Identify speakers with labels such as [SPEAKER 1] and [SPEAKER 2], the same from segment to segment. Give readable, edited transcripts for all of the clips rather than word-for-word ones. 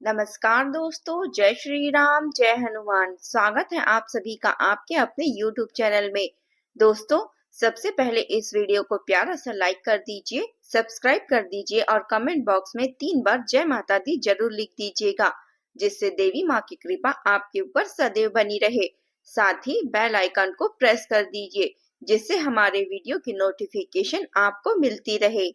[SPEAKER 1] नमस्कार दोस्तों, जय श्री राम, जय हनुमान। स्वागत है आप सभी का आपके अपने YouTube चैनल में। दोस्तों, सबसे पहले इस वीडियो को प्यारा सा लाइक कर दीजिए, सब्सक्राइब कर दीजिए और कमेंट बॉक्स में 3 बार जय माता दी जरूर लिख दीजिएगा, जिससे देवी माँ की कृपा आपके ऊपर सदैव बनी रहे। साथ ही बेल आइकन को प्रेस कर दीजिए, जिससे हमारे वीडियो की नोटिफिकेशन आपको मिलती रहे।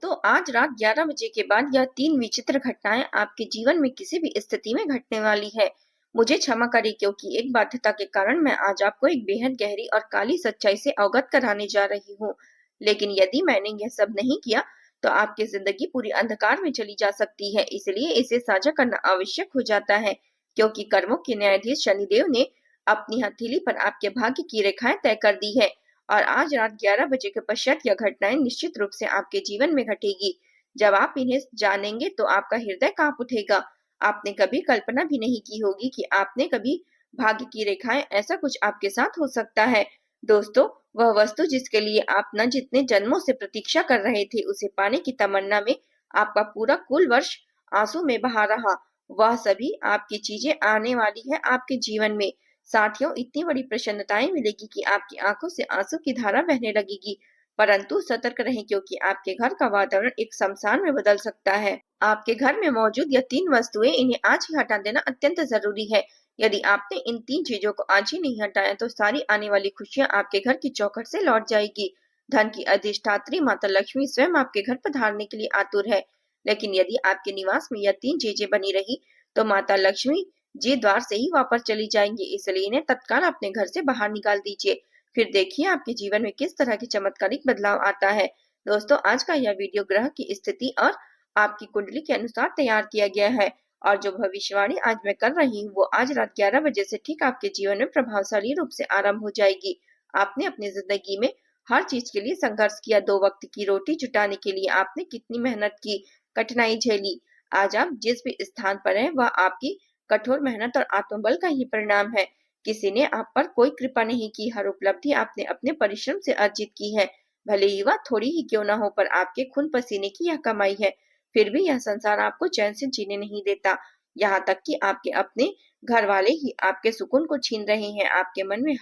[SPEAKER 1] तो आज रात 11 बजे के बाद यह 3 विचित्र घटनाएं आपके जीवन में किसी भी स्थिति में घटने वाली है। मुझे क्षमा करें, क्योंकि एक बाध्यता के कारण मैं आज आपको एक बेहद गहरी और काली सच्चाई से अवगत कराने जा रही हूँ। लेकिन यदि मैंने यह सब नहीं किया तो आपकी जिंदगी पूरी अंधकार में चली जा सकती है। इसलिए इसे साझा करना आवश्यक हो जाता है, क्योंकि कर्मों के न्यायाधीश शनिदेव ने अपनी हथेली पर आपके भाग्य की रेखाएं तय कर दी है। और आज रात 11 बजे के पश्चात यह घटनाएं निश्चित रूप से आपके जीवन में घटेगी। जब आप इन्हें जानेंगे तो आपका हृदय कांप उठेगा। आपने कभी कल्पना भी नहीं की होगी कि आपने कभी भाग्य की रेखाएं ऐसा कुछ आपके साथ हो सकता है। दोस्तों, वह वस्तु जिसके लिए आप न जितने जन्मों से प्रतीक्षा कर रहे थे, उसे पाने की तमन्ना में आपका पूरा कुल वर्ष आंसू में बहा रहा, वह सभी आपकी चीजें आने वाली है आपके जीवन में। साथियों, इतनी बड़ी प्रसन्नताएं मिलेगी कि आपकी आंखों से आंसू की धारा बहने लगेगी। परंतु सतर्क रहें, क्योंकि आपके घर का वातावरण एक शमशान में बदल सकता है। आपके घर में मौजूद यह 3 वस्तुएं, इन्हें आज ही हटा देना अत्यंत जरूरी है। यदि आपने इन 3 चीजों को आज ही नहीं हटाया तो सारी आने वाली खुशियां आपके घर की चौखट से लौट जाएगी। धन की अधिष्ठात्री माता लक्ष्मी स्वयं आपके घर पधारने के लिए आतुर है। लेकिन यदि आपके निवास में यह 3 चीजें बनी रही तो माता लक्ष्मी जी द्वार से ही वापस चली जाएंगी। इसलिए इन्हें तत्काल अपने घर से बाहर निकाल दीजिए। फिर देखिए आपके जीवन में किस तरह के चमत्कारिक बदलाव आता है। दोस्तों, आज का यह वीडियो ग्रह की स्थिति और आपकी कुंडली के अनुसार तैयार किया गया है, और जो भविष्यवाणी आज मैं कर रही हूँ वो आज रात 11 बजे से ठीक आपके जीवन में प्रभावशाली रूप से आरंभ हो जाएगी। आपने अपनी जिंदगी में हर चीज के लिए संघर्ष किया, 2 वक्त की रोटी जुटाने के लिए आपने कितनी मेहनत की, कठिनाई झेली। आज आप जिस भी स्थान पर हैं वह आपकी कठोर मेहनत और आत्मबल का ही परिणाम है। किसी ने आप पर कोई कृपा नहीं की, हर उपलब्धि आपने अपने परिश्रम से अर्जित की है। भले ही वह थोड़ी ही क्यों ना हो, पर आपके खून पसीने की यह कमाई है। फिर भी यह संसार आपको चैन से जीने नहीं देता। यहाँ तक कि आपके अपने घर वाले ही आपके सुकून को छीन रहे हैं। आपके मन में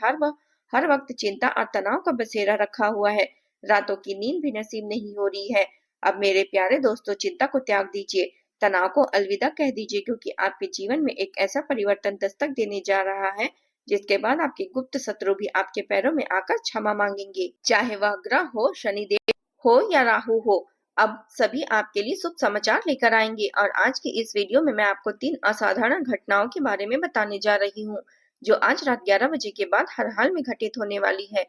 [SPEAKER 1] हर वक्त चिंता और तनाव का बसेरा रखा हुआ है। रातों की नींद भी नसीब नहीं हो रही है। अब मेरे प्यारे दोस्तों, चिंता को त्याग दीजिए, तनाव को अलविदा कह दीजिए, क्योंकि आपके जीवन में एक ऐसा परिवर्तन दस्तक देने जा रहा है जिसके बाद आपके गुप्त शत्रु भी आपके पैरों में आकर क्षमा मांगेंगे। चाहे वह ग्रह हो, शनिदेव हो या राहु हो, अब सभी आपके लिए शुभ समाचार लेकर आएंगे। और आज की इस वीडियो में मैं आपको 3 असाधारण घटनाओं के बारे में बताने जा रही हूँ, जो आज रात 11 बजे के बाद हर हाल में घटित होने वाली है।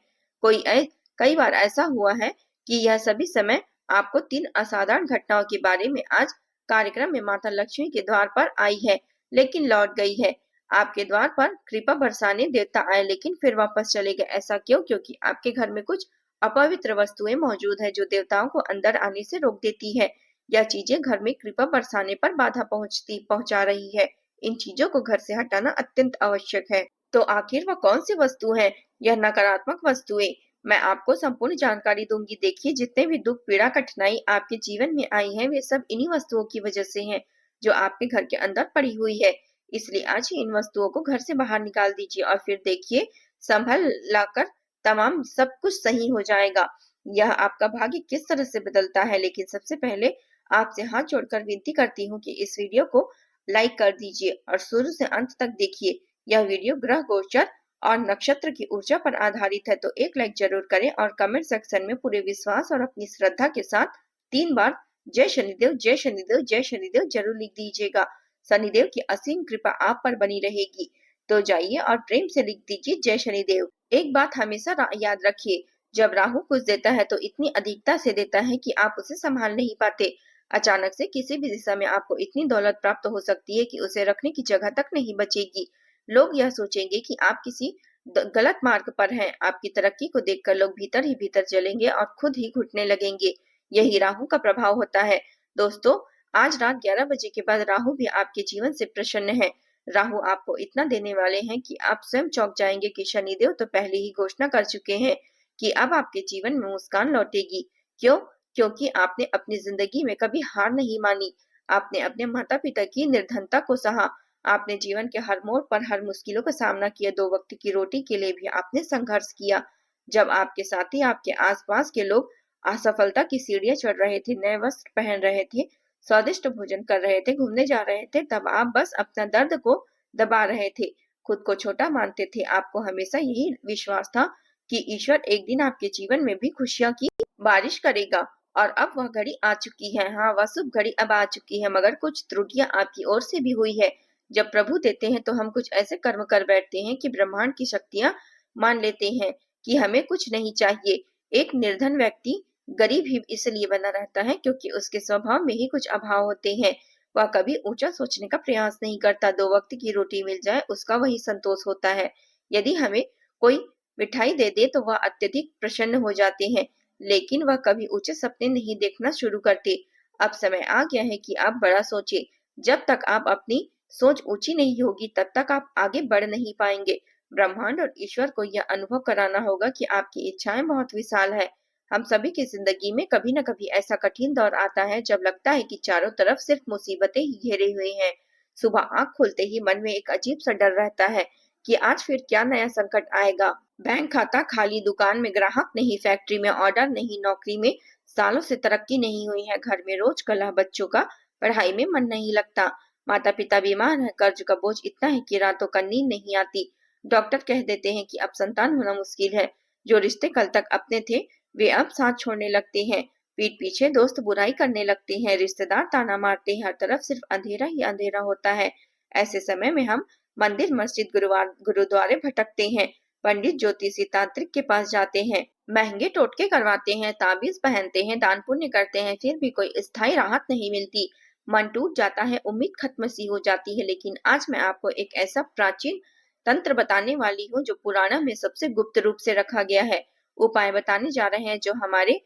[SPEAKER 1] कई बार ऐसा हुआ है कि यह सभी समय आपको 3 असाधारण घटनाओं के बारे में आज कार्यक्रम में माता लक्ष्मी के द्वार पर आई है, लेकिन लौट गई है। आपके द्वार पर कृपा बरसाने देवता आए, लेकिन फिर वापस चले गए। ऐसा क्यों? क्योंकि आपके घर में कुछ अपवित्र वस्तुएं मौजूद है, जो देवताओं को अंदर आने से रोक देती है। यह चीजें घर में कृपा बरसाने पर बाधा पहुंचा रही है। इन चीजों को घर से हटाना अत्यंत आवश्यक है। तो आखिर वह कौन सी वस्तु है? यह नकारात्मक वस्तुएं। मैं आपको संपूर्ण जानकारी दूंगी। देखिए, जितने भी दुख, पीड़ा, कठिनाई आपके जीवन में आई है, वे सब इन्हीं वस्तुओं की वजह से हैं, जो आपके घर के अंदर पड़ी हुई है। इसलिए आज ही इन वस्तुओं को घर से बाहर निकाल दीजिए, और फिर देखिए, संभल लाकर तमाम सब कुछ सही हो जाएगा। यह आपका भाग्य किस तरह से बदलता है। लेकिन सबसे पहले आपसे हाथ जोड़कर विनती करती हूँ कि इस वीडियो को लाइक कर दीजिए और शुरू से अंत तक देखिए। यह वीडियो ग्रह गोचर और नक्षत्र की ऊर्जा पर आधारित है, तो एक लाइक जरूर करें और कमेंट सेक्शन में पूरे विश्वास और अपनी श्रद्धा के साथ 3 बार जय शनिदेव, जय शनिदेव, जय शनिदेव जरूर लिख दीजिएगा। शनिदेव की असीम कृपा आप पर बनी रहेगी। तो जाइए और प्रेम से लिख दीजिए जय शनिदेव। एक बात हमेशा याद रखिए, जब राहु कुछ देता है तो इतनी अधिकता से देता है कि आप उसे संभाल नहीं पाते। अचानक से किसी भी दिशा में आपको इतनी दौलत प्राप्त हो सकती है कि उसे रखने की जगह तक नहीं बचेगी। लोग यह सोचेंगे कि आप किसी गलत मार्ग पर हैं। आपकी तरक्की को देखकर लोग भीतर ही भीतर जलेंगे और खुद ही घुटने लगेंगे। यही राहु का प्रभाव होता है। दोस्तों, आज रात 11 बजे के बाद राहु भी आपके जीवन से प्रसन्न है। राहु आपको इतना देने वाले हैं कि आप स्वयं चौंक जाएंगे कि शनिदेव तो पहले ही घोषणा कर चुके हैं कि अब आपके जीवन में मुस्कान लौटेगी। क्यों? क्योंकि आपने अपनी जिंदगी में कभी हार नहीं मानी। आपने अपने माता पिता की निर्धनता को सहा, आपने जीवन के हर मोड़ पर हर मुश्किलों का सामना किया, दो वक्त की रोटी के लिए भी आपने संघर्ष किया। जब आपके साथी, आपके आसपास के लोग असफलता की सीढ़ियां चढ़ रहे थे, नए वस्त्र पहन रहे थे, स्वादिष्ट भोजन कर रहे थे, घूमने जा रहे थे, तब आप बस अपना दर्द को दबा रहे थे, खुद को छोटा मानते थे। आपको हमेशा यही विश्वास था कि ईश्वर एक दिन आपके जीवन में भी खुशियां की बारिश करेगा। और अब वह घड़ी आ चुकी है। हाँ, वह शुभ घड़ी अब आ चुकी है, मगर कुछ त्रुटियां आपकी ओर से भी हुई है। जब प्रभु देते हैं तो हम कुछ ऐसे कर्म कर बैठते हैं कि ब्रह्मांड की शक्तियां मान लेते हैं कि हमें कुछ नहीं चाहिए। एक निर्धन व्यक्ति गरीब ही इसलिए बना रहता है क्योंकि उसके स्वभाव में ही कुछ अभाव होते हैं। वह कभी ऊंचा सोचने का प्रयास नहीं करता। दो वक्त की रोटी मिल जाए उसका वही संतोष होता है। यदि हमें कोई मिठाई दे दे तो वह अत्यधिक प्रसन्न हो जाते हैं, लेकिन वह कभी ऊंचे सपने नहीं देखना शुरू करते। अब समय आ गया है कि आप बड़ा सोचें। जब तक आप अपनी सोच ऊंची नहीं होगी तब तक आप आगे बढ़ नहीं पाएंगे। ब्रह्मांड और ईश्वर को यह अनुभव कराना होगा कि आपकी इच्छाएं बहुत विशाल है। हम सभी की जिंदगी में कभी न कभी ऐसा कठिन दौर आता है जब लगता है कि चारों तरफ सिर्फ मुसीबतें ही घेरे हुए हैं। सुबह आंख खुलते ही मन में एक अजीब सा डर रहता है कि आज फिर क्या नया संकट आएगा। बैंक खाता खाली, दुकान में ग्राहक नहीं, फैक्ट्री में ऑर्डर नहीं, नौकरी में सालों से तरक्की नहीं हुई है, घर में रोज कलह, बच्चों का पढ़ाई में मन नहीं लगता, माता पिता बीमार है, कर्ज का बोझ इतना है कि रातों का नींद नहीं आती, डॉक्टर कह देते हैं कि अब संतान होना मुश्किल है, जो रिश्ते कल तक अपने थे वे अब साथ छोड़ने लगते हैं, पीठ पीछे दोस्त बुराई करने लगते हैं, रिश्तेदार ताना मारते हैं, हर तरफ सिर्फ अंधेरा ही अंधेरा होता है। ऐसे समय में हम मंदिर, मस्जिद, गुरुद्वारे भटकते हैं, पंडित, ज्योतिषी, तांत्रिक के पास जाते हैं, महंगे टोटके करवाते हैं, ताबीज पहनते हैं, दान पुण्य करते हैं, फिर भी कोई स्थायी राहत नहीं मिलती। मन टूट जाता है, उम्मीद खत्म सी हो जाती है। लेकिन आज मैं आपको एक ऐसा प्राचीन तंत्र बताने वाली हूँ जो पुराणों में सबसे गुप्त रूप से रखा गया है। उपाय बताने जा रहे हैं जो हमारे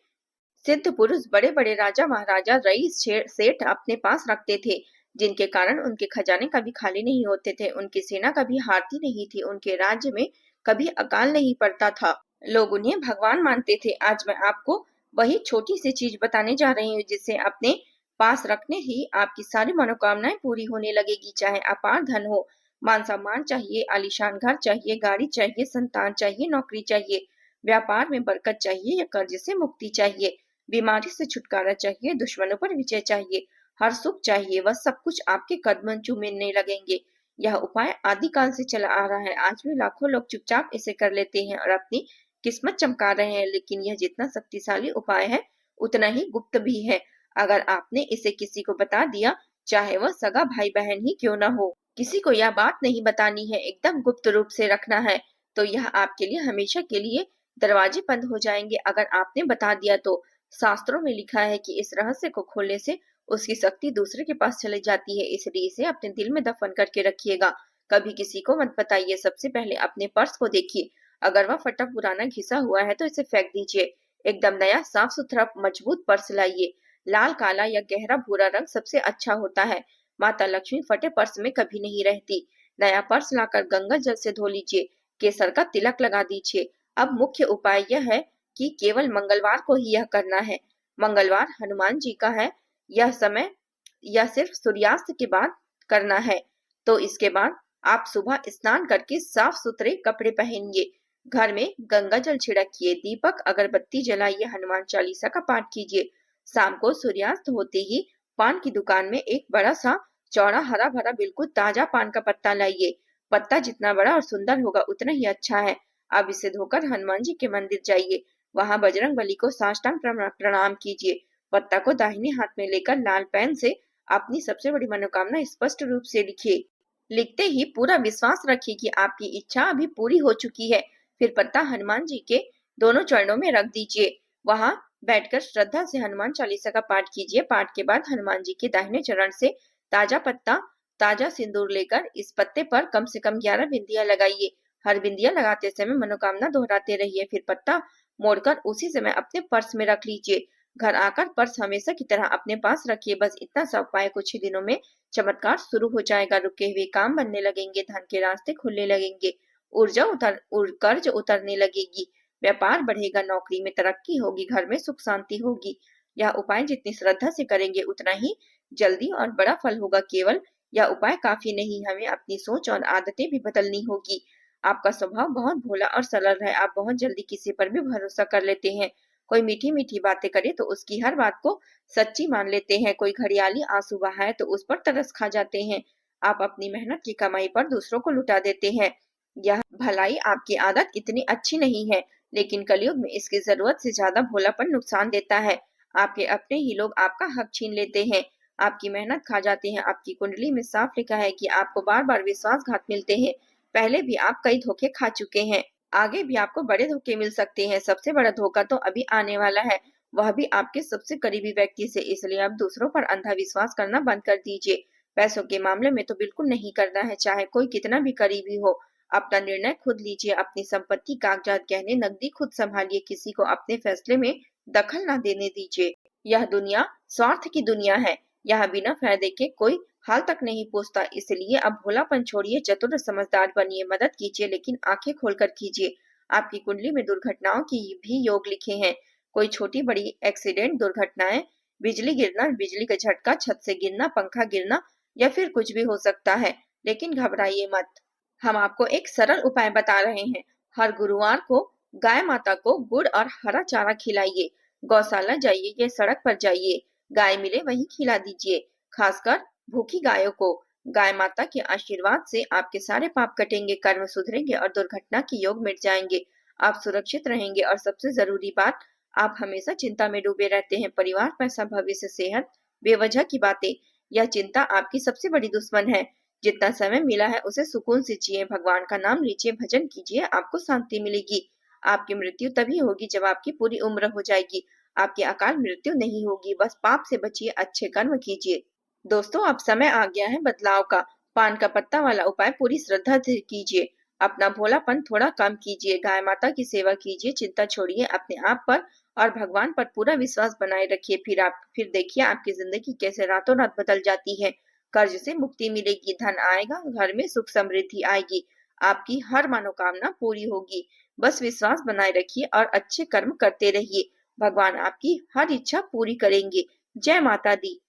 [SPEAKER 1] सिद्ध पुरुष, बड़े बड़े राजा महाराजा, रईस, सेठ अपने पास रखते थे, जिनके कारण उनके खजाने कभी खाली नहीं होते थे, उनकी सेना कभी हारती नहीं थी, उनके राज्य में कभी अकाल नहीं पड़ता था, लोग उन्हें भगवान मानते थे। आज मैं आपको वही छोटी सी चीज बताने जा रही हूँ जिसे अपने पास रखने ही आपकी सारी मनोकामनाएं पूरी होने लगेगी। चाहे अपार धन हो, मान सम्मान चाहिए, आलीशान घर चाहिए, गाड़ी चाहिए, संतान चाहिए, नौकरी चाहिए, व्यापार में बरकत चाहिए या कर्ज से मुक्ति चाहिए, बीमारी से छुटकारा चाहिए, दुश्मनों पर विजय चाहिए, हर सुख चाहिए, वह सब कुछ आपके कदम चूमने लगेंगे। यह उपाय आदिकाल से चला आ रहा है। आज भी लाखों लोग चुपचाप इसे कर लेते हैं और अपनी किस्मत चमका रहे हैं, लेकिन यह जितना शक्तिशाली उपाय है उतना ही गुप्त भी है। अगर आपने इसे किसी को बता दिया, चाहे वह सगा भाई बहन ही क्यों न हो, किसी को यह बात नहीं बतानी है, एकदम गुप्त रूप से रखना है, तो यह आपके लिए हमेशा के लिए दरवाजे बंद हो जाएंगे। अगर आपने बता दिया तो शास्त्रों में लिखा है कि इस रहस्य को खोलने से उसकी शक्ति दूसरे के पास चली जाती है, इसलिए इसे अपने दिल में दफन करके रखिएगा, कभी किसी को मत बताइए। सबसे पहले अपने पर्स को देखिए, अगर वह फटा पुराना घिसा हुआ है तो इसे फेंक दीजिए। एकदम नया साफ सुथरा मजबूत पर्स लाइए। लाल, काला या गहरा भूरा रंग सबसे अच्छा होता है। माता लक्ष्मी फटे पर्स में कभी नहीं रहती। नया पर्स लाकर गंगा जल से धो लीजिए, केसर का तिलक लगा दीजिए। अब मुख्य उपाय यह है कि केवल मंगलवार को ही यह करना है। मंगलवार हनुमान जी का है। यह समय यह सिर्फ सूर्यास्त के बाद करना है। तो इसके बाद आप सुबह स्नान करके साफ सुथरे कपड़े पहनिए, घर में गंगा जल छिड़किए, दीपक अगरबत्ती जलाइए, हनुमान चालीसा का पाठ कीजिए। शाम को सूर्यास्त होते ही पान की दुकान में एक बड़ा सा चौड़ा हरा भरा बिल्कुल ताजा पान का पत्ता लाइए। पत्ता जितना बड़ा और सुंदर होगा उतना ही अच्छा है। अब इसे धोकर हनुमान जी के मंदिर जाइए, वहां बजरंग बली को साष्टांग प्रणाम कीजिए। पत्ता को दाहिने हाथ में लेकर लाल पेन से अपनी सबसे बड़ी मनोकामना स्पष्ट रूप से लिखिए। लिखते ही पूरा विश्वास रखिए कि आपकी इच्छा अभी पूरी हो चुकी है। फिर पत्ता हनुमान जी के दोनों चरणों में रख दीजिए। वहां बैठकर श्रद्धा से हनुमान चालीसा का पाठ कीजिए। पाठ के बाद हनुमान जी के दाहिने चरण से ताजा पत्ता, ताजा सिंदूर लेकर इस पत्ते पर कम से कम 11 बिंदियां लगाइए। हर बिंदिया लगाते समय मनोकामना दोहराते रहिए। फिर पत्ता मोड़कर उसी समय अपने पर्स में रख लीजिए। घर आकर पर्स हमेशा की तरह अपने पास रखिए। बस इतना सा उपाय, कुछ ही दिनों में चमत्कार शुरू हो जाएगा। रुके हुए काम बनने लगेंगे, धन के रास्ते खुलने लगेंगे, कर्ज उतरने लगेगी, व्यापार बढ़ेगा, नौकरी में तरक्की होगी, घर में सुख शांति होगी। यह उपाय जितनी श्रद्धा से करेंगे उतना ही जल्दी और बड़ा फल होगा। केवल यह उपाय काफी नहीं, हमें अपनी सोच और आदतें भी बदलनी होगी। आपका स्वभाव बहुत भोला और सरल है, आप बहुत जल्दी किसी पर भी भरोसा कर लेते हैं। कोई मीठी मीठी बातें करे तो उसकी हर बात को सच्ची मान लेते हैं, कोई घड़ियाली आंसू बहाए तो उस पर तरस खा जाते हैं। आप अपनी मेहनत की कमाई पर दूसरों को लुटा देते हैं। यह भलाई आपकी आदत इतनी अच्छी नहीं है, लेकिन कलयुग में इसकी जरूरत से ज्यादा भोलापन नुकसान देता है। आपके अपने ही लोग आपका हक छीन लेते हैं, आपकी मेहनत खा जाते हैं। आपकी कुंडली में साफ लिखा है कि आपको बार बार विश्वासघात मिलते हैं। पहले भी आप कई धोखे खा चुके हैं, आगे भी आपको बड़े धोखे मिल सकते हैं। सबसे बड़ा धोखा तो अभी आने वाला है, वह भी आपके सबसे करीबी व्यक्ति से। इसलिए आप दूसरों पर अंधा विश्वास करना बंद कर दीजिए। पैसों के मामले में तो बिल्कुल नहीं करना है, चाहे कोई कितना भी करीबी हो। अपना निर्णय खुद लीजिए, अपनी संपत्ति, कागजात, गहने, नकदी खुद संभालिए। किसी को अपने फैसले में दखल ना देने दीजिए। यह दुनिया स्वार्थ की दुनिया है, यहाँ बिना फायदे के कोई हाल तक नहीं पूछता। इसलिए अब भोलापन छोड़िए, चतुर समझदार बनिए। मदद कीजिए लेकिन आंखें खोलकर कीजिए। आपकी कुंडली में दुर्घटनाओं की भी योग लिखे हैं। कोई छोटी बड़ी एक्सीडेंट, दुर्घटनाएं, बिजली गिरना, बिजली का झटका, छत से गिरना, पंखा गिरना या फिर कुछ भी हो सकता है। लेकिन घबराइए मत, हम आपको एक सरल उपाय बता रहे हैं। हर गुरुवार को गाय माता को गुड़ और हरा चारा खिलाइए। गौशाला जाइए या सड़क पर जाइए, गाय मिले वहीं खिला दीजिए। खासकर भूखी गायों को। गाय माता के आशीर्वाद से आपके सारे पाप कटेंगे, कर्म सुधरेंगे और दुर्घटना के योग मिट जाएंगे। आप सुरक्षित रहेंगे और सबसे जरूरी बात, आप हमेशा चिंता में डूबे रहते हैं। परिवार, पैसा, भविष्य, सेहत, बेवजह की बातें, यह चिंता आपकी सबसे बड़ी दुश्मन है। जितना समय मिला है उसे सुकून से जिए, भगवान का नाम लीजिए, भजन कीजिए, आपको शांति मिलेगी। आपकी मृत्यु तभी होगी जब आपकी पूरी उम्र हो जाएगी। आपकी अकाल मृत्यु नहीं होगी। बस पाप से बचिए, अच्छे कर्म कीजिए। दोस्तों, अब समय आ गया है बदलाव का। पान का पत्ता वाला उपाय पूरी श्रद्धा से कीजिए। अपना भोलापन थोड़ा कम कीजिए, गाय माता की सेवा कीजिए, चिंता छोड़िए, अपने आप पर और भगवान पर पूरा विश्वास बनाए रखिए। फिर देखिए आपकी जिंदगी कैसे रातों रात बदल जाती है। कर्ज से मुक्ति मिलेगी, धन आएगा, घर में सुख समृद्धि आएगी, आपकी हर मनोकामना पूरी होगी। बस विश्वास बनाए रखिए और अच्छे कर्म करते रहिए, भगवान आपकी हर इच्छा पूरी करेंगे। जय माता दी।